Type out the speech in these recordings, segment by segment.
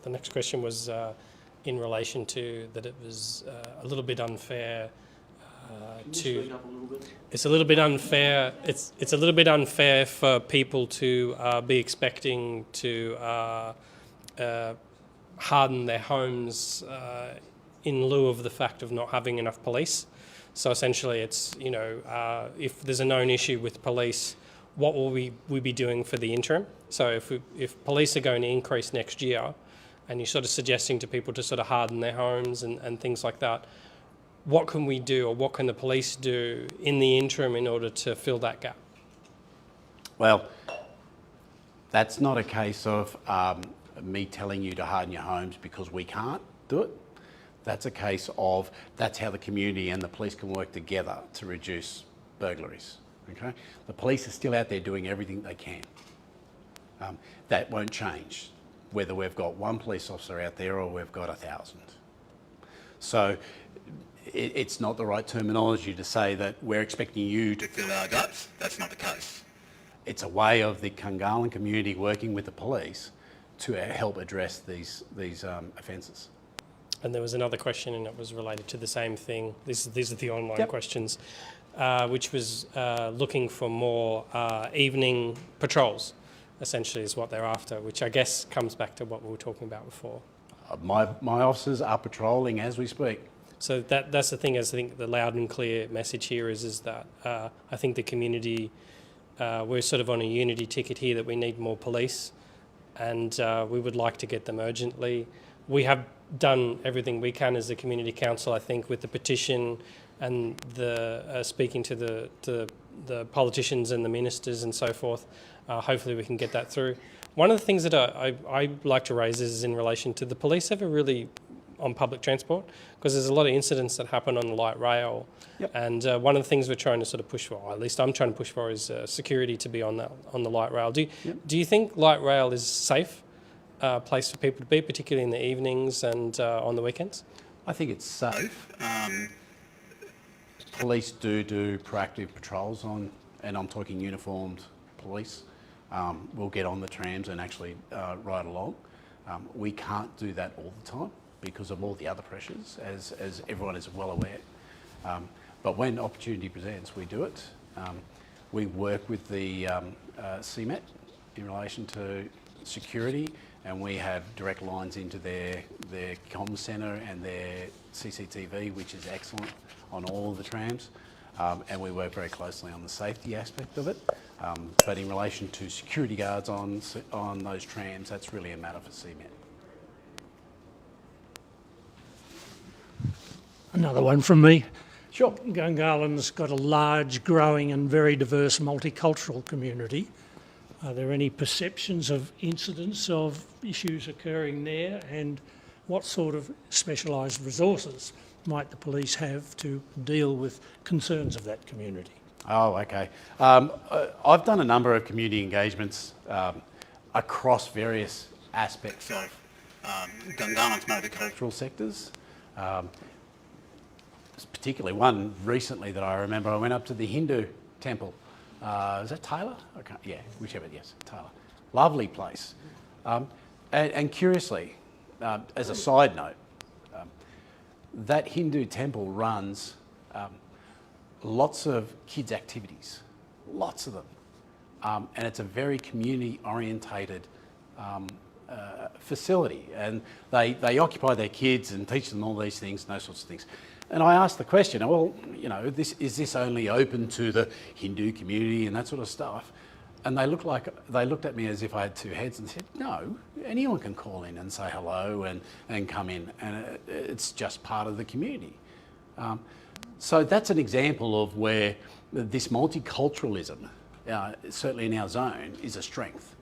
the next question was in relation to that it was a little bit unfair It's a little bit unfair. It's a little bit unfair for people to be expecting to harden their homes in lieu of the fact of not having enough police. So essentially, it's if there's a known issue with police, what will we be doing for the interim? So if police are going to increase next year, and you're sort of suggesting to people to sort of harden their homes and things like that, what can we do, or what can the police do in the interim in order to fill that gap? Well, that's not a case of me telling you to harden your homes because we can't do it. That's a case of that's how the community and the police can work together to reduce burglaries. Okay, the police are still out there doing everything they can. That won't change, whether we've got one police officer out there or we've got 1,000. So it's not the right terminology to say that we're expecting you to fill our gaps. That's not the case. It's a way of the Gungahlin community working with the police to help address these offences. And there was another question, and it was related to the same thing. These are the online questions, which was looking for more evening patrols, essentially is what they're after, which I guess comes back to what we were talking about before. My officers are patrolling as we speak. So that's the thing. I think the loud and clear message here is that I think the community, we're sort of on a unity ticket here that we need more police, and we would like to get them urgently. We have done everything we can as a community council, I think, with the petition and the speaking to the politicians and the ministers and so forth. Hopefully we can get that through. One of the things that I like to raise is in relation to the police ever really on public transport, because there's a lot of incidents that happen on the light rail. Yep. And one of the things we're trying to sort of push for, or at least I'm trying to push for, is security to be on the light rail. Do you think light rail is safe place for people to be, particularly in the evenings and on the weekends? I think it's safe. Police do proactive patrols on, and I'm talking uniformed police. Will get on the trams and actually ride along. We can't do that all the time because of all the other pressures, as everyone is well aware. But when opportunity presents, we do it. We work with the CMET in relation to security, and we have direct lines into their comms centre and their CCTV, which is excellent on all of the trams. And we work very closely on the safety aspect of it. But in relation to security guards on those trams, that's really a matter for CMET. Another one from me. Sure. Gungahlin's got a large, growing and very diverse multicultural community. Are there any perceptions of incidents of issues occurring there, and what sort of specialised resources might the police have to deal with concerns of that community? Oh, okay. I've done a number of community engagements across various aspects of Gungahlin's multicultural sectors. Particularly one recently that I remember, I went up to the Hindu temple. Is that Taylor? Yeah, whichever, yes, Taylor. Lovely place. And curiously, as a side note, that Hindu temple runs lots of kids' activities, lots of them. And it's a very community-orientated facility. And they occupy their kids and teach them all these things and those sorts of things. And I asked the question, well, is this only open to the Hindu community and that sort of stuff? And they looked at me as if I had two heads and said, no, anyone can call in and say hello and come in, and it's just part of the community. So that's an example of where this multiculturalism, certainly in our zone, is a strength.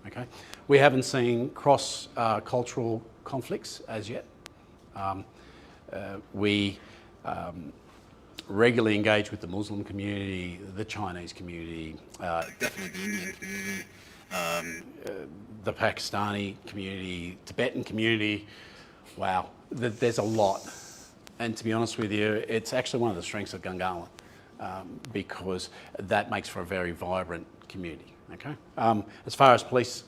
Okay, we haven't seen cross-cultural conflicts as yet. We regularly engage with the Muslim community, the Chinese community, definitely the Indian community, the Pakistani community, Tibetan community. Wow, there's a lot. And to be honest with you, it's actually one of the strengths of Gungahlin because that makes for a very vibrant community. Okay. As far as police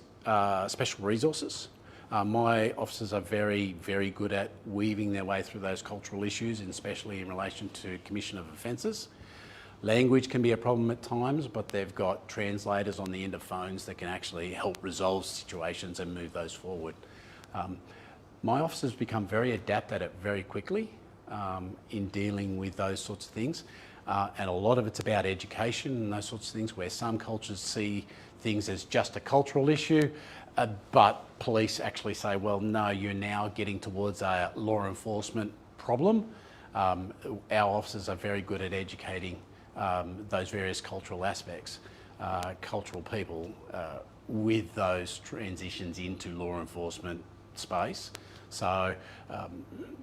special resources, My officers are very, very good at weaving their way through those cultural issues, and especially in relation to commission of offences. Language can be a problem at times, but they've got translators on the end of phones that can actually help resolve situations and move those forward. My officers become very adept at it very quickly in dealing with those sorts of things. And a lot of it's about education and those sorts of things, where some cultures see things as just a cultural issue, but police actually say, well, no, you're now getting towards a law enforcement problem. Our officers are very good at educating those various cultural aspects, cultural people, with those transitions into law enforcement space. So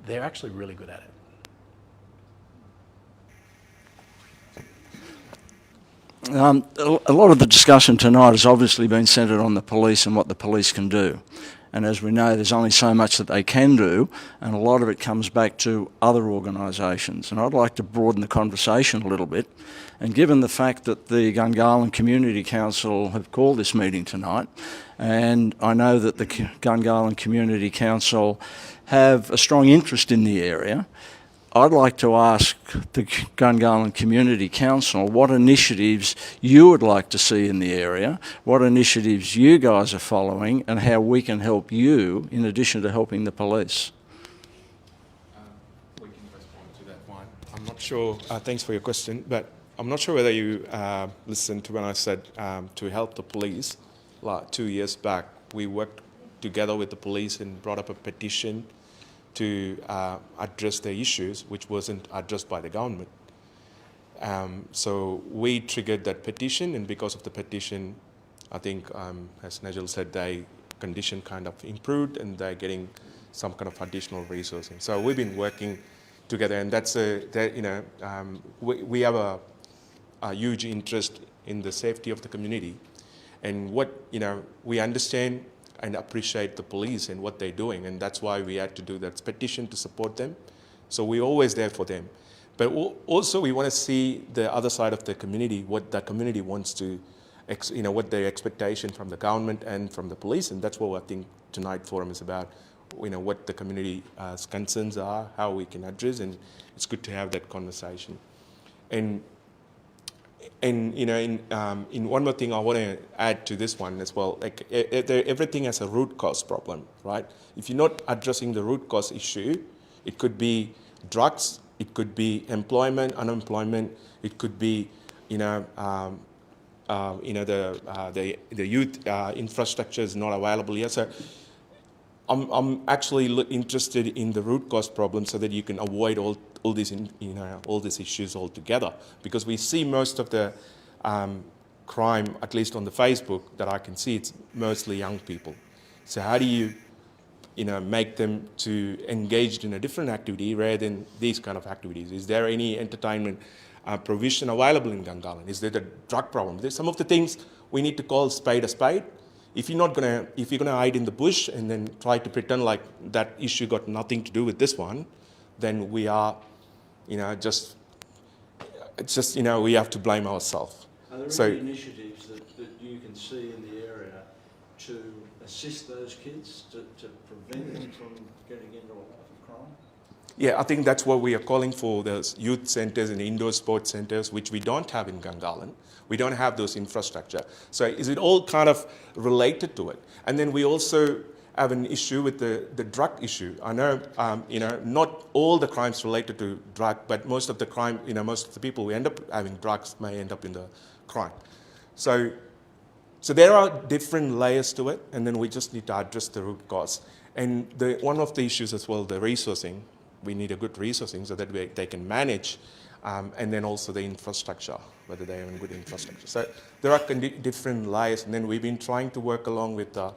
they're actually really good at it. A lot of the discussion tonight has obviously been centred on the police and what the police can do. And as we know, there's only so much that they can do, and a lot of it comes back to other organisations. And I'd like to broaden the conversation a little bit. And given the fact that the Gungahlin Community Council have called this meeting tonight, and I know that the Gungahlin Community Council have a strong interest in the area, I'd like to ask the Gungahlin Community Council what initiatives you would like to see in the area, what initiatives you guys are following, and how we can help you in addition to helping the police. We can respond to that one. I'm not sure, thanks for your question, but I'm not sure whether you listened to when I said to help the police. Like 2 years back, we worked together with the police and brought up a petition to address their issues, which wasn't addressed by the government. So we triggered that petition, and because of the petition, I think, as Nigel said, their condition kind of improved and they're getting some kind of additional resourcing. So we've been working together, and we have a huge interest in the safety of the community, and we understand and appreciate the police and what they're doing, and that's why we had to do that petition to support them. So we're always there for them. But also we want to see the other side of the community, what the community wants to, what their expectation from the government and from the police, and that's what I think tonight's forum is about, what the community's concerns are, how we can address, and it's good to have that conversation. And in one more thing I want to add to this one as well, like everything has a root cause problem, right? If you're not addressing the root cause issue, it could be drugs, it could be employment, unemployment, it could be the youth infrastructure is not available here. So I'm actually interested in the root cause problem so that you can avoid all these issues altogether, because we see most of the crime, at least on the Facebook that I can see, it's mostly young people. So how do you make them to engage in a different activity rather than these kind of activities? Is there any entertainment provision available in Gungahlin? Is there the drug problem? There's some of the things we need to call spade a spade. If you're gonna hide in the bush and then try to pretend like that issue got nothing to do with this one, then we are, we have to blame ourselves. Are there So, any initiatives that you can see in the area to assist those kids, to prevent them from getting into a life of crime? yeah, I think that's what we are calling for, those youth centres and indoor sports centres, which we don't have in Gungahlin. We don't have those infrastructure. So is it all kind of related to it? And then we also have an issue with the drug issue. I know, not all the crimes related to drug, but most of the crime, most of the people who end up having drugs may end up in the crime. So there are different layers to it, and then we just need to address the root cause. And one of the issues as well, the resourcing. We need a good resourcing so that they can manage, and then also the infrastructure, whether they have a good infrastructure. So there are different layers, and then we've been trying to work along with the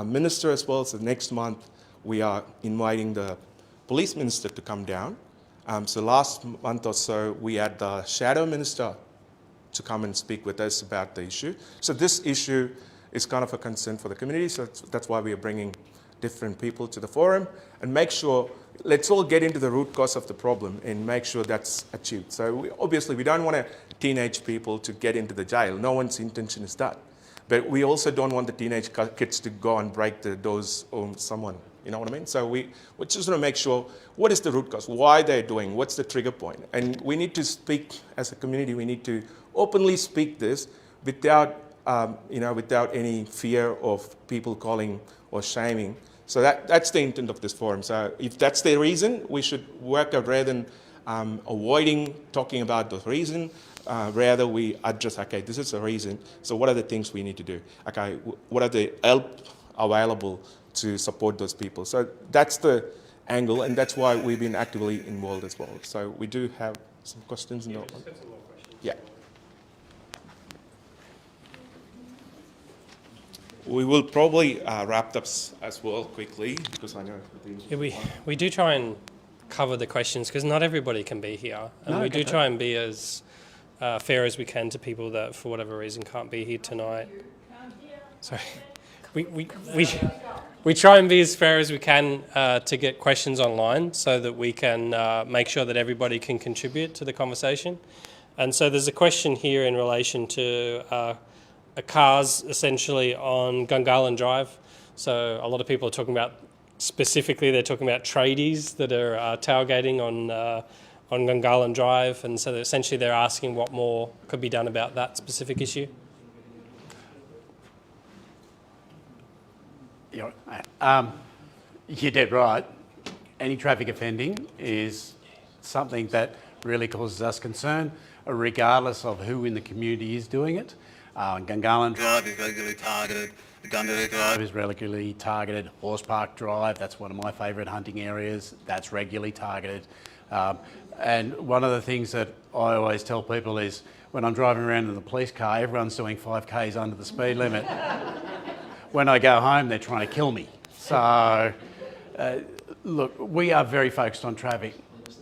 minister as well. So next month we are inviting the police minister to come down. So last month or so we had the shadow minister to come and speak with us about the issue. So this issue is kind of a concern for the community, so that's why we are bringing different people to the forum and make sure, let's all get into the root cause of the problem and make sure that's achieved. So obviously we don't want teenage people to get into the jail. No one's intention is that. But we also don't want the teenage kids to go and break the doors on someone. You know what I mean? So we just want to make sure, what is the root cause? Why they're doing? What's the trigger point? And we need to speak, as a community, we need to openly speak this without, without any fear of people calling or shaming. So that's the intent of this forum. So if that's the reason, we should work out rather than avoiding talking about the reason. Rather, we address, okay, this is the reason. So what are the things we need to do? Okay, what are the help available to support those people? So that's the angle, and that's why we've been actively involved as well. So we do have some questions. Yeah, just have some more questions. Yeah. We will probably wrap up as well quickly, because I know We do try and cover the questions because not everybody can be here, and we do try and be as fair as we can to people that for whatever reason can't be here tonight. Sorry, we try and be as fair as we can to get questions online so that we can make sure that everybody can contribute to the conversation. And so there's a question here in relation to cars essentially on Gungahlin Drive. So a lot of people are talking about, specifically they're talking about tradies that are tailgating on Gungahlin Drive, and so essentially they're asking what more could be done about that specific issue. You're dead right. Any traffic offending is something that really causes us concern, regardless of who in the community is doing it. Gungahlin Drive is regularly targeted. The Gungahlin Drive is regularly targeted. Horse Park Drive, that's one of my favourite hunting areas, that's regularly targeted. And one of the things that I always tell people is when I'm driving around in the police car, everyone's doing 5Ks under the speed limit. When I go home, they're trying to kill me. So, look, we are very focused on traffic,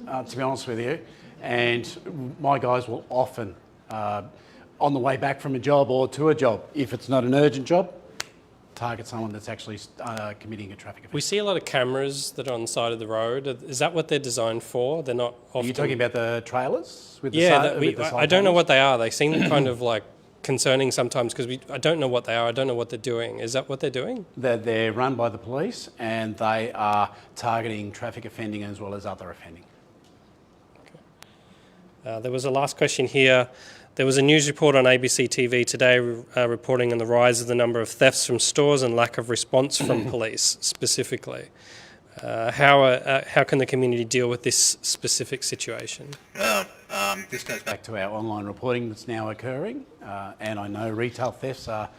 to be honest with you. And my guys will often, on the way back from a job or to a job, if it's not an urgent job, target someone that's actually committing a traffic offence. We see a lot of cameras that are on the side of the road. Is that what they're designed for? They're not often... Are you talking about the trailers? With I don't know what they are. They seem kind of like concerning sometimes because I don't know what they are. I don't know what they're doing. Is that what they're doing? They're run by the police and they are targeting traffic offending as well as other offending. Okay. There was a last question here. There was a news report on ABC TV today reporting on the rise of the number of thefts from stores and lack of response from police specifically. How can the community deal with this specific situation? This goes back to our online reporting that's now occurring, and I know retail thefts are,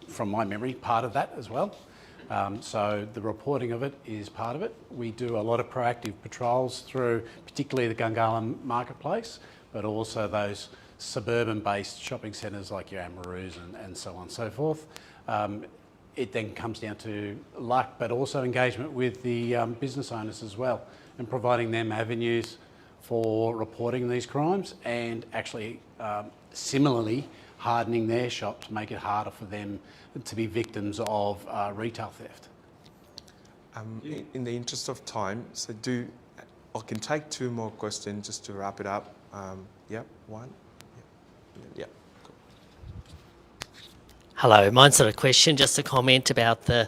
from my memory, part of that as well. So the reporting of it is part of it. We do a lot of proactive patrols through particularly the Gungahlin marketplace, but also those suburban-based shopping centres like your Amaroos and so on and so forth. It then comes down to luck, but also engagement with the business owners as well, and providing them avenues for reporting these crimes and actually similarly hardening their shop to make it harder for them to be victims of retail theft. In the interest of time, so I can take two more questions just to wrap it up. One. Yeah. Cool. Hello, mine's not a question, just a comment about the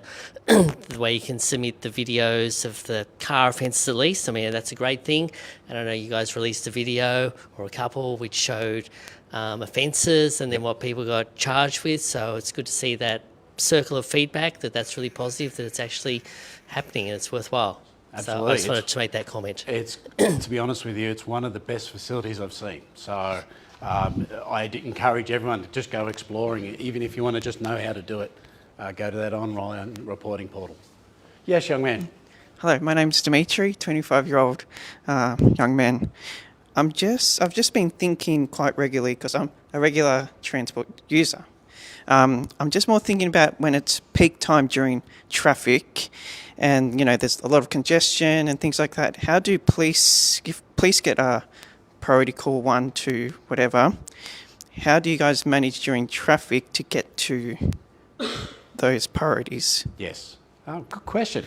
way you can submit the videos of the car offences at least. I mean, that's a great thing. And I know you guys released a video or a couple which showed offences and then what people got charged with. So it's good to see that circle of feedback, that's really positive, that it's actually happening and it's worthwhile. Absolutely. So I just wanted to make that comment. It's, to be honest with you, it's one of the best facilities I've seen. So I encourage everyone to just go exploring it, even if you want to just know how to do it. Go to that online reporting portal. Yes, young man. Hello, my name's Dimitri, 25-year-old young man. I've just been thinking quite regularly, because I'm a regular transport user. I'm just more thinking about when it's peak time during traffic and, there's a lot of congestion and things like that. How do police get a priority call 1 to whatever? How do you guys manage during traffic to get to those priorities? Yes. Good question.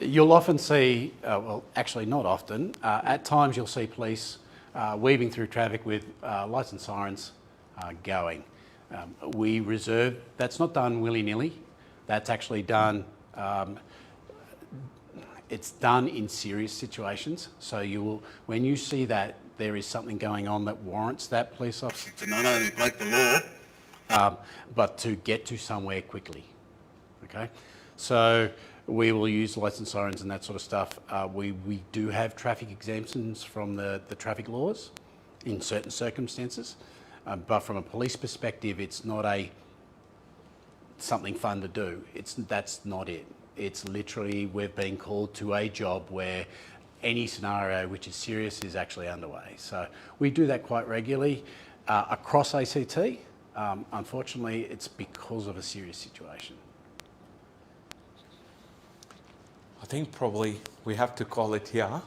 You'll often see, well, actually not often, at times you'll see police weaving through traffic with lights and sirens going. We reserve, that's not done willy-nilly, that's actually done, it's done in serious situations. So you will, when you see that there is something going on that warrants that police officer to not only break the law, but to get to somewhere quickly, okay? So we will use lights and sirens and that sort of stuff. We do have traffic exemptions from the traffic laws in certain circumstances. But from a police perspective, it's not something fun to do. That's not it. It's literally we've been called to a job where any scenario which is serious is actually underway. So we do that quite regularly across ACT. Unfortunately, it's because of a serious situation. I think probably we have to call it here.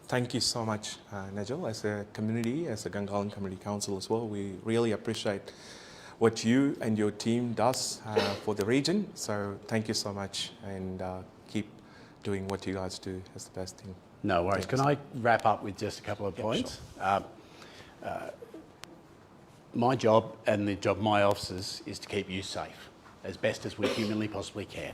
Thank you so much, Nigel, as a community, as a Gungahlin Community Council as well. We really appreciate what you and your team does for the region. So thank you so much, and keep doing what you guys do as the best thing. No worries. Can I wrap up with just a couple of points? Sure. My job and the job of my officers is to keep you safe as best as we humanly possibly can.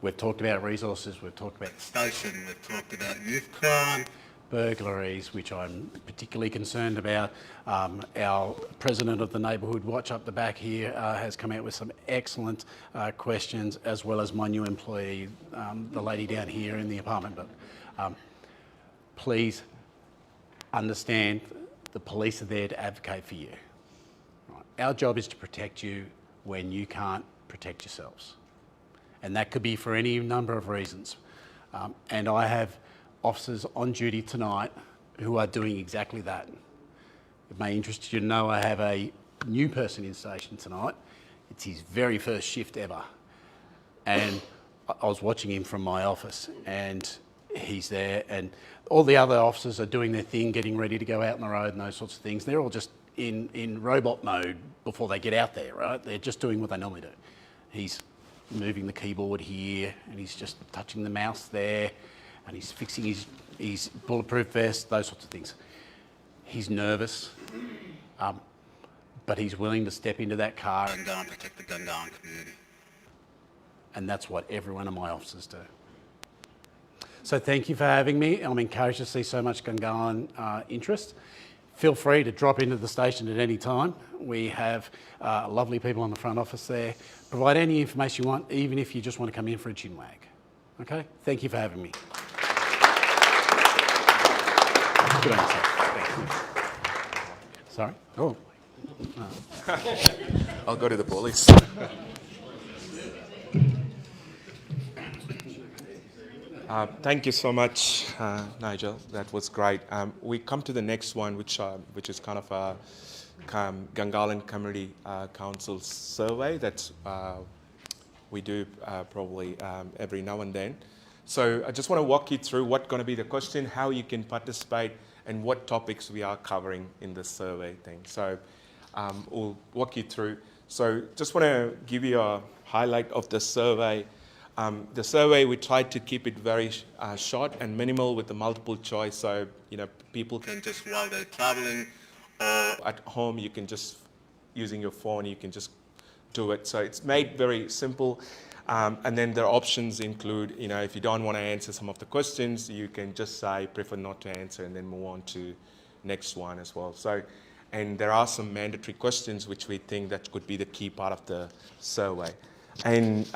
We've talked about resources, we've talked about the station, we've talked about youth crime, burglaries, which I'm particularly concerned about. Our president of the Neighbourhood Watch up the back here has come out with some excellent questions, as well as my new employee, the lady down here in the apartment. But please understand the police are there to advocate for you. Right. Our job is to protect you when you can't protect yourselves. And that could be for any number of reasons. And I have officers on duty tonight who are doing exactly that. It may interest you to know I have a new person in station tonight. It's his very first shift ever. And I was watching him from my office, and he's there, and all the other officers are doing their thing, getting ready to go out on the road and those sorts of things. They're all just in robot mode before they get out there, right? They're just doing what they normally do. He's moving the keyboard here, and he's just touching the mouse there, and he's fixing his bulletproof vest, those sorts of things. He's nervous, but he's willing to step into that car and go and protect the Gungahlin community. And that's what every one of my officers do. So thank you for having me. I'm encouraged to see so much Gungahlin interest. Feel free to drop into the station at any time. We have lovely people on the front office there. Provide any information you want, even if you just want to come in for a chin wag. Okay? Thank you for having me. Good on yourself. Thank you. Sorry? Oh. I'll go to the police. Thank you so much, Nigel. That was great. We come to the next one, which is kind of a Gungahlin Community Council survey that we do probably every now and then. So I just want to walk you through what's going to be the question, how you can participate, and what topics we are covering in the survey thing. So we'll walk you through. So just want to give you a highlight of the survey. The survey, we tried to keep it very short and minimal with the multiple choice, so people can just, while they're traveling or at home, you can just, using your phone, you can just do it. So it's made very simple, and then the options include, if you don't want to answer some of the questions, you can just say prefer not to answer and then move on to next one as well. So, and there are some mandatory questions which we think that could be the key part of the survey. And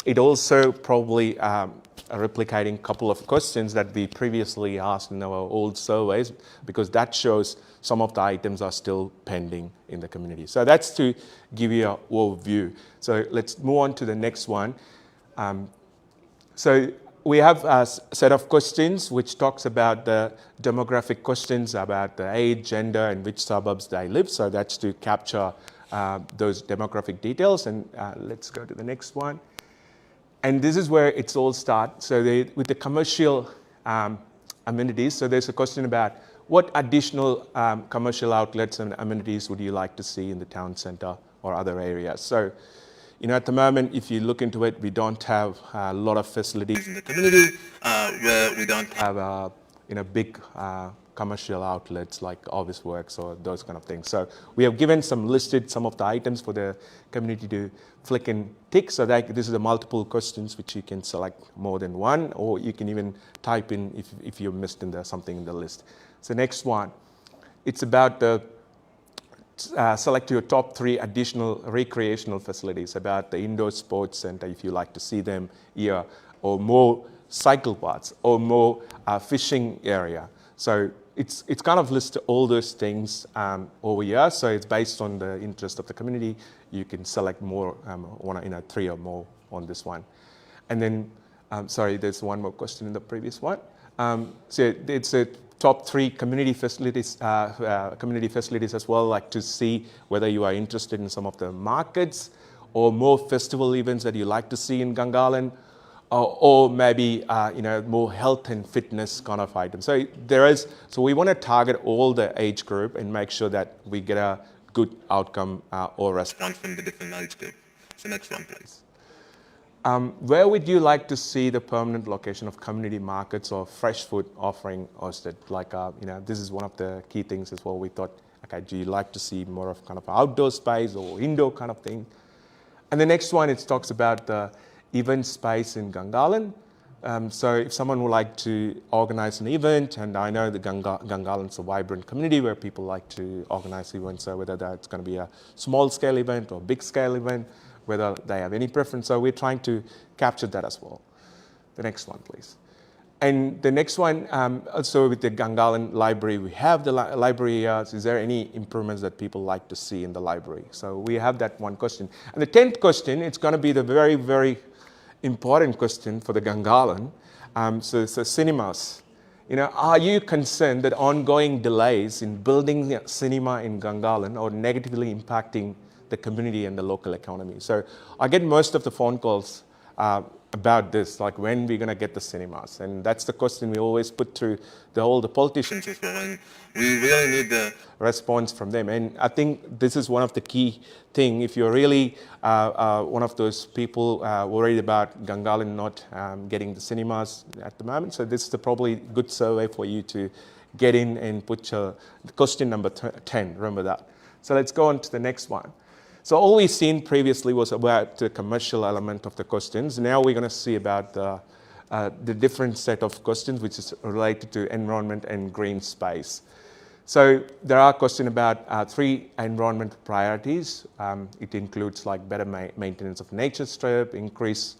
it also probably replicating a couple of questions that we previously asked in our old surveys, because that shows some of the items are still pending in the community. So that's to give you an overview. So let's move on to the next one. So we have a set of questions which talks about the demographic questions about the age, gender, and which suburbs they live. So that's to capture those demographic details. And let's go to the next one. And this is where it's all starts. So with the commercial amenities, so there's a question about what additional commercial outlets and amenities would you like to see in the town centre or other areas? So, at the moment, if you look into it, we don't have a lot of facilities in the community where we don't have big commercial outlets like office works or those kind of things. So we have given listed some of the items for the community to flick and tick. So that this is a multiple questions which you can select more than one, or you can even type in if you missed something in the list. So next one, it's about the select your top 3 additional recreational facilities, about the indoor sports center if you like to see them here, or more cycle paths, or more fishing area. So it's kind of listed all those things over here. So it's based on the interest of the community. You can select more, 3 or more on this one. And then, sorry, there's one more question in the previous one. So it's a top 3 community facilities as well, like to see whether you are interested in some of the markets or more festival events that you like to see in Gungahlin, or maybe more health and fitness kind of items. So so we want to target all the age group and make sure that we get a good outcome or response from the different age group. So next one, please. Where would you like to see the permanent location of community markets or fresh food offering hosted? Like, this is one of the key things as well. We thought, okay, do you like to see more of kind of outdoor space or indoor kind of thing? And the next one, it talks about the event space in Gungahlin. So if someone would like to organize an event, and I know the Gungahlin's a vibrant community where people like to organize events, so whether that's going to be a small scale event or big scale event, whether they have any preference. So we're trying to capture that as well. The next one, please. And the next one, also with the Gungahlin Library, we have the library here. Is there any improvements that people like to see in the library? So we have that one question. And the 10th question, it's going to be the very, very important question for the Gungahlin. So it's the cinemas. Are you concerned that ongoing delays in building a cinema in Gungahlin are negatively impacting the community and the local economy? So I get most of the phone calls about this, like when we're going to get the cinemas. And that's the question we always put through all the politicians as well. And we really need the response from them. And I think this is one of the key things. If you're really one of those people worried about Gungahlin not getting the cinemas at the moment, so this is probably a good survey for you to get in and put question number 10. Remember that. So let's go on to the next one. So all we've seen previously was about the commercial element of the questions. Now we're going to see about the different set of questions which is related to environment and green space. So there are questions about 3 environmental priorities. It includes like better maintenance of nature strip, increase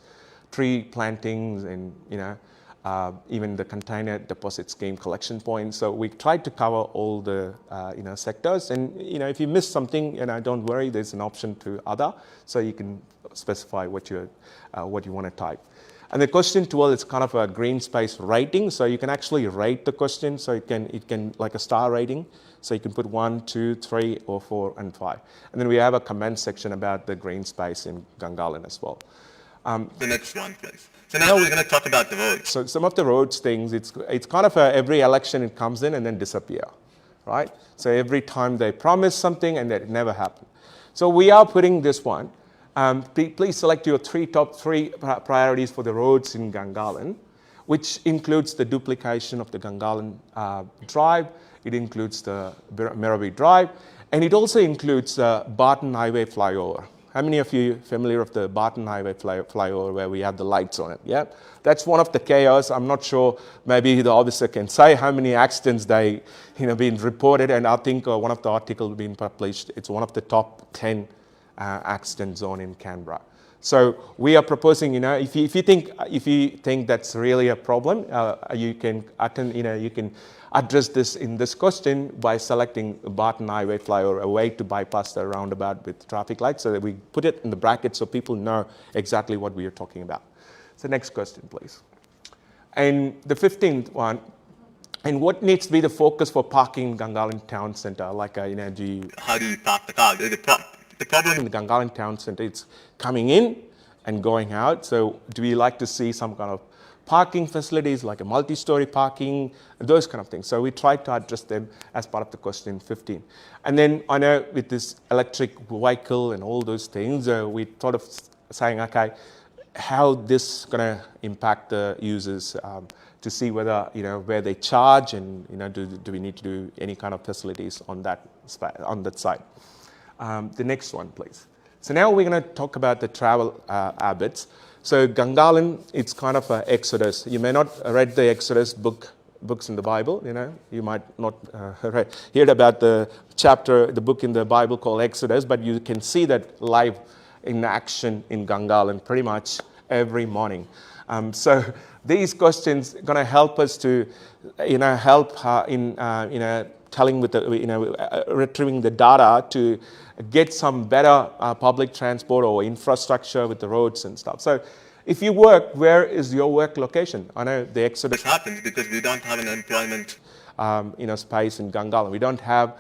tree plantings, and even the container deposit scheme collection points. So we tried to cover all the sectors. And if you miss something, don't worry. There's an option to other, so you can specify what you want to type. And the question 12 is kind of a green space rating. So you can actually rate the question. So it can like a star rating. So you can put 1, 2, 3, or 4, and 5. And then we have a comment section about the green space in Gungahlin as well. The next one, please. So now we're going to talk about the roads. So some of the roads things, it's kind of every election it comes in and then disappear, right? So every time they promise something and that never happens. So we are putting this one. Please select your top 3 priorities for the roads in Gungahlin, which includes the duplication of the Gungahlin Drive. It includes the Merrowee Drive, and it also includes the Barton Highway flyover. How many of you are familiar with the Barton Highway flyover where we have the lights on it? Yeah, that's one of the chaos. I'm not sure. Maybe the officer can say how many accidents they, been reported. And I think one of the articles being published, it's one of the top 10 accident zone in Canberra. So we are proposing, if you think that's really a problem, you can address this in this question by selecting Barton Highway flyover, a way to bypass the roundabout with traffic lights, so that we put it in the bracket so people know exactly what we are talking about. So next question, please. And the 15th one, and what needs to be the focus for parking in Gungahlin Town Centre? Like, how do you park the car? The problem in the Gungahlin Town Centre, it's coming in and going out. So do we like to see some kind of parking facilities like a multi-story parking, those kind of things? So we tried to address them as part of the question 15. And then I know with this electric vehicle and all those things, we thought of saying, okay, how this is going to impact the users to see whether, where they charge and, do we need to do any kind of facilities on that side. The next one, please. So now we're going to talk about the travel habits. So Gungahlin, it's kind of an Exodus. You may not have read the Exodus books in the Bible, You might not heard about the book in the Bible called Exodus, but you can see that live in action in Gungahlin pretty much every morning. So these questions are going to help us to, help in, telling with the, retrieving the data to get some better public transport or infrastructure with the roads and stuff. So if you work, where is your work location? I know the Exodus happens because we don't have an employment space in Gungahlin. We don't have,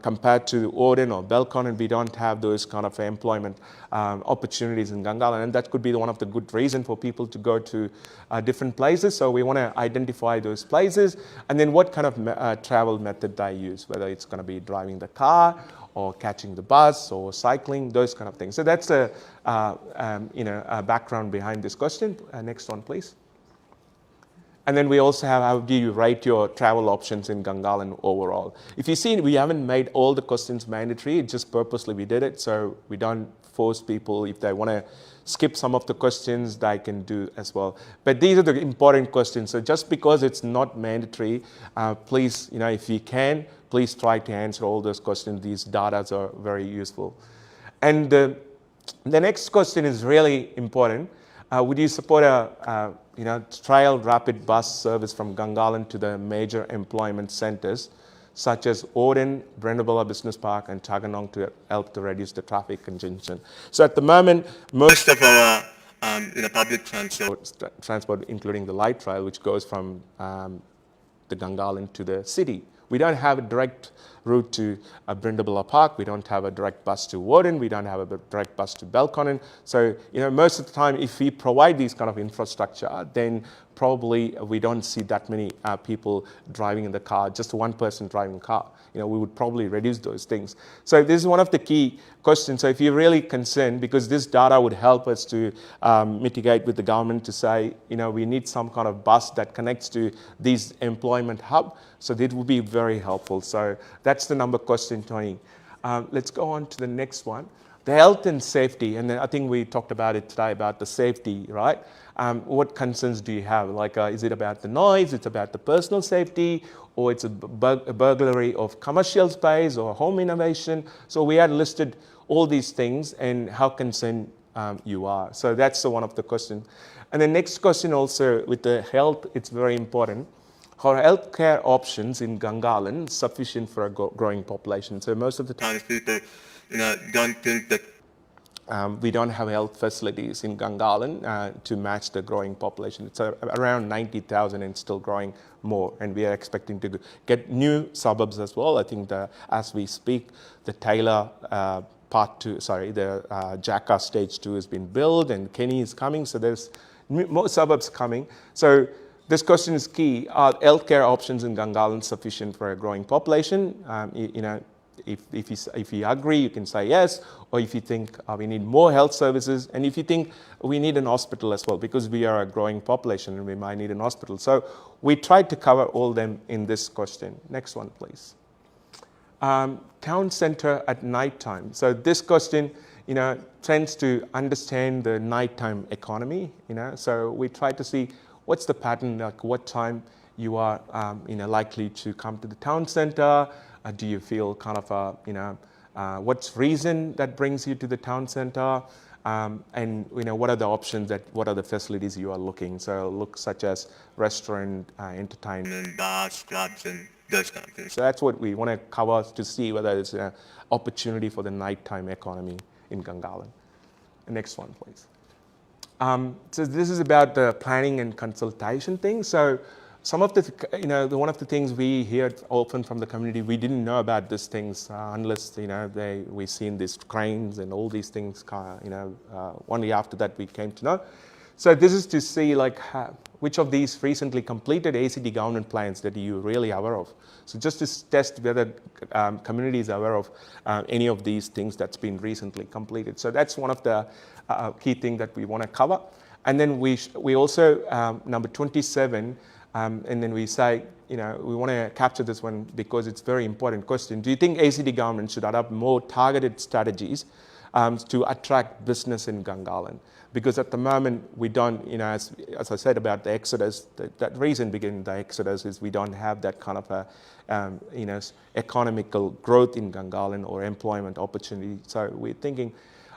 compared to Auden or Belconnen, we don't have those kind of employment opportunities in Gungahlin, and that could be one of the good reasons for people to go to different places. So we want to identify those places, and then what kind of travel method they use, whether it's going to be driving the car or catching the bus or cycling, those kind of things. So that's a background behind this question. Next one, please. And then we also have, how do you rate your travel options in Gungahlin overall? If you see, we haven't made all the questions mandatory, just purposely we did it, so we don't force people. If they want to skip some of the questions, they can do as well. But these are the important questions, so just because it's not mandatory, please, if you can, please try to answer all those questions. These data are very useful. And the next question is really important. Would you support a trial rapid bus service from Gungahlin to the major employment centres such as Auden, Brendabella Business Park and Tuggeranong to help to reduce the traffic congestion? So at the moment, most of our public transport, including the light rail, which goes from the Gungahlin to the city. We don't have a direct route to Brendabella Park. We don't have a direct bus to Warden. We don't have a direct bus to Belconnen. So, most of the time, if we provide these kind of infrastructure, then probably we don't see that many people driving in the car, just one person driving a car. We would probably reduce those things. So this is one of the key questions. So if you're really concerned, because this data would help us to mitigate with the government to say, we need some kind of bus that connects to these employment hub. So that would be very helpful. So that's the number question 20. Let's go on to the next one. The health and safety, and then I think we talked about it today about the safety, right? What concerns do you have? Like, is it about the noise? It's about the personal safety, or it's a burglary of commercial space or home innovation? So we had listed all these things and how concerned you are. So that's one of the questions. And the next question also with the health, it's very important. Are healthcare options in Gungahlin sufficient for a growing population? So most of the times people don't think that we don't have health facilities in Gungahlin to match the growing population. It's around 90,000 and still growing more. And we are expecting to get new suburbs as well. I think as we speak, the Taylor the Jacka Stage 2 has been built and Kenny is coming. So there's more suburbs coming. So this question is key. Are healthcare options in Gungahlin sufficient for a growing population? If you agree, you can say yes, or if you think we need more health services, and if you think we need an hospital as well, because we are a growing population and we might need an hospital. So we tried to cover all them in this question. Next one, please. Town centre at night time. So this question, tends to understand the nighttime economy. So we try to see what's the pattern, like what time you are, likely to come to the town centre. Do you feel kind of, what's reason that brings you to the town centre? And what are the options what are the facilities you are looking? So look such as restaurant, entertainment, bars, clubs, and those kind of things. So that's what we want to cover to see whether there's an opportunity for the nighttime economy in Gungahlin. Next one, please. So this is about the planning and consultation thing. So some of the, one of the things we hear often from the community, we didn't know about these things unless, we seen these cranes and all these things, only after that we came to know. So this is to see which of these recently completed ACT government plans that you really aware of. So just to test whether community is aware of any of these things that's been recently completed. So that's one of the key things that we want to cover. And then we also, number 27, and then we say, we want to capture this one because it's a very important question. Do you think ACT government should adopt more targeted strategies to attract business in Gungahlin? Because at the moment we don't, as I said about the exodus, that reason beginning the exodus is we don't have that kind of a, economical growth in Gungahlin or employment opportunity. So we're thinking,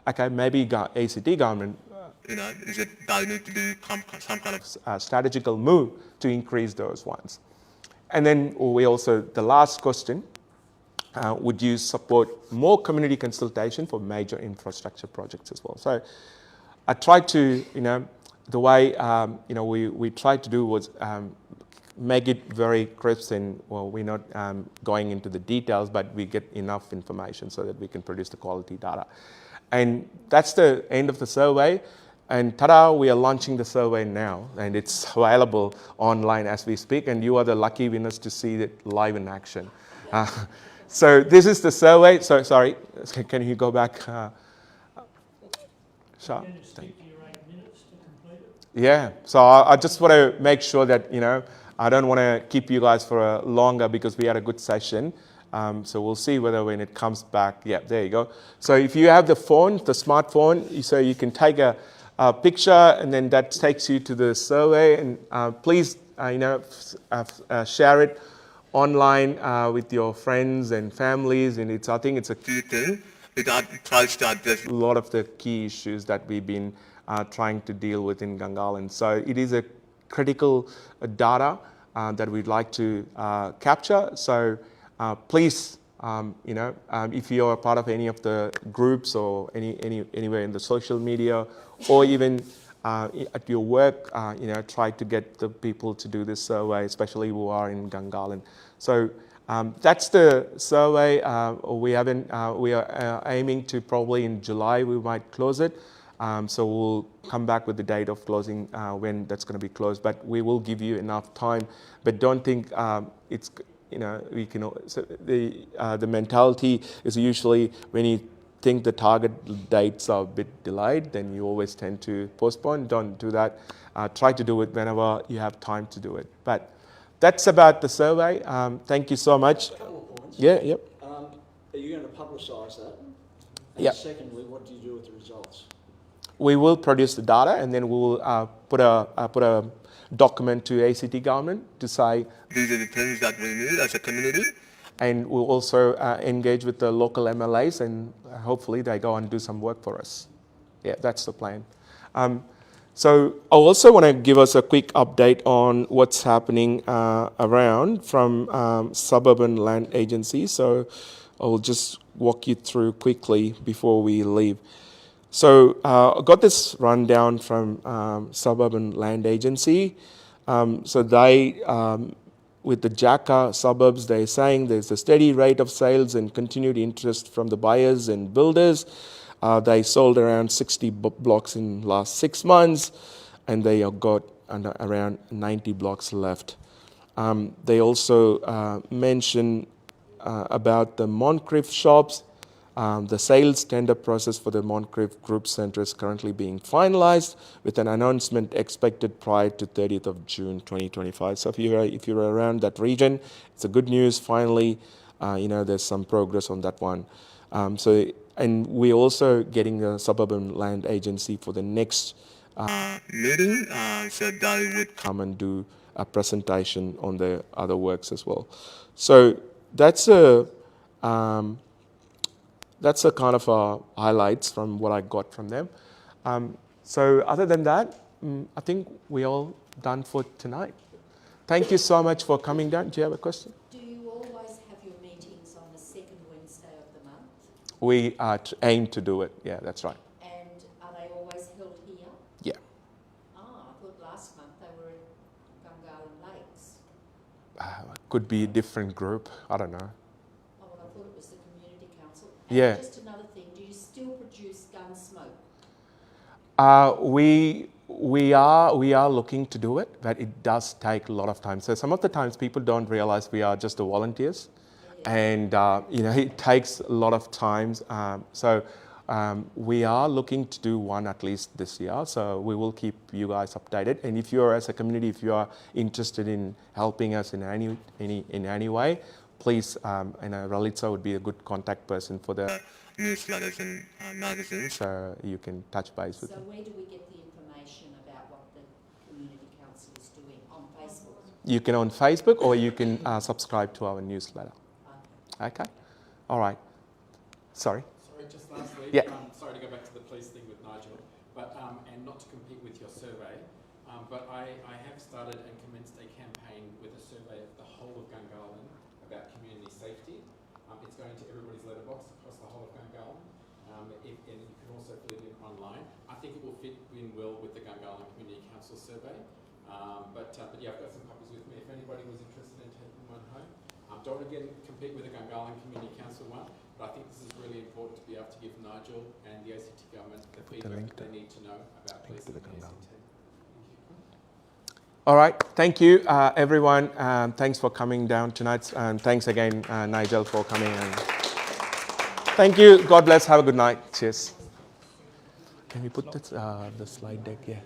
okay, maybe ACT government, is it need to do some kind of strategical move to increase those ones? And then we also, the last question, would you support more community consultation for major infrastructure projects as well? So I tried to, the way, we tried to do was make it very crisp and, well, we're not going into the details, but we get enough information so that we can produce the quality data. And that's the end of the survey. And ta-da, we are launching the survey now, and it's available online as we speak, and you are the lucky winners to see it live in action. So this is the survey. So sorry, can you go back? Yeah, so I just want to make sure that, I don't want to keep you guys for longer because we had a good session. So we'll see whether when it comes back, yeah, there you go. So if you have the phone, the smartphone, so you can take a picture and then that takes you to the survey, and please, share it online with your friends and families, and I think it's a key thing. It tries to address a lot of the key issues that we've been trying to deal with in Gungahlin. So it is a critical data that we'd like to capture. So please, if you're a part of any of the groups or anywhere in the social media, or even at your work, try to get the people to do this survey, especially who are in Gungahlin. So that's the survey. We are aiming to probably in July we might close it. So we'll come back with the date of closing when that's going to be closed. But we will give you enough time. But don't think it's we can. So the mentality is usually when you think the target dates are a bit delayed, then you always tend to postpone. Don't do that. Try to do it whenever you have time to do it. But that's about the survey. Thank you so much. A couple of points. Yeah, yep. Are you going to publicise that? And yeah. Secondly, what do you do with the results? We will produce the data, and then we will put a document to ACT government to say these are the things that we need as a community, and we'll also engage with the local MLAs, and hopefully they go and do some work for us. Yeah, that's the plan. So I also want to give us a quick update on what's happening around from Suburban Land Agency. So I'll just walk you through quickly before we leave. So I got this rundown from Suburban Land Agency. So they, with the Jacka suburbs, they're saying there's a steady rate of sales and continued interest from the buyers and builders. They sold around 60 blocks in last 6 months, and they have got around 90 blocks left. They also mention about the Moncrief shops. The sales tender process for the Moncrief Group Centre is currently being finalised, with an announcement expected prior to 30th of June 2025. So if you're around that region, it's a good news. Finally, there's some progress on that one. And we're also getting a Suburban Land Agency for the next meeting, so they would come and do a presentation on the other works as well. So that's a kind of highlights from what I got from them. So other than that, I think we're all done for tonight. Thank you so much for coming down. Do you have a question? Do you always have your meetings on the second Wednesday of the month? We aim to do it. Yeah, that's right. And are they always held here? Yeah. I thought last month they were at Gungahlin Lakes. Could be a different group. I don't know. Oh, well, I thought it was the Community Council. And Yeah. just another thing, do you still produce gun smoke? We are looking to do it, but it does take a lot of time. So some of the times people don't realize we are just the volunteers, and it takes a lot of time. So We are looking to do one at least this year, so we will keep you guys updated. And if you're, as a community, if you are interested in helping us in any way, please, Ralitza would be a good contact person for the newsletters and magazines, so you can touch base with So them. where do we get the information about what the community council is doing? On Facebook? You can on Facebook, or you can subscribe to our newsletter. Okay. All right. Sorry. Sorry, just lastly, Yeah. Sorry to go back to the police thing with Nigel, but and not to compete with your survey, but I have started and commenced a campaign with a survey of the whole of Gungahlin about community safety. It's going to everybody's letterbox across the whole of Gungahlin, and you can also fill it in online. I think it will fit in well with the Gungahlin Community Council survey, but yeah, I've got some copies with me if anybody was interested in taking one home. Don't again compete with the Gungahlin Community Council one, but I think this is really important to be able to give Nigel and the ACT government the feedback that they need to know about policing in the ACT. All right. Thank you, everyone. Thanks for coming down tonight, and thanks again, Nigel, for coming. And thank you. God bless. Have a good night. Cheers. Can we put this, the slide deck here?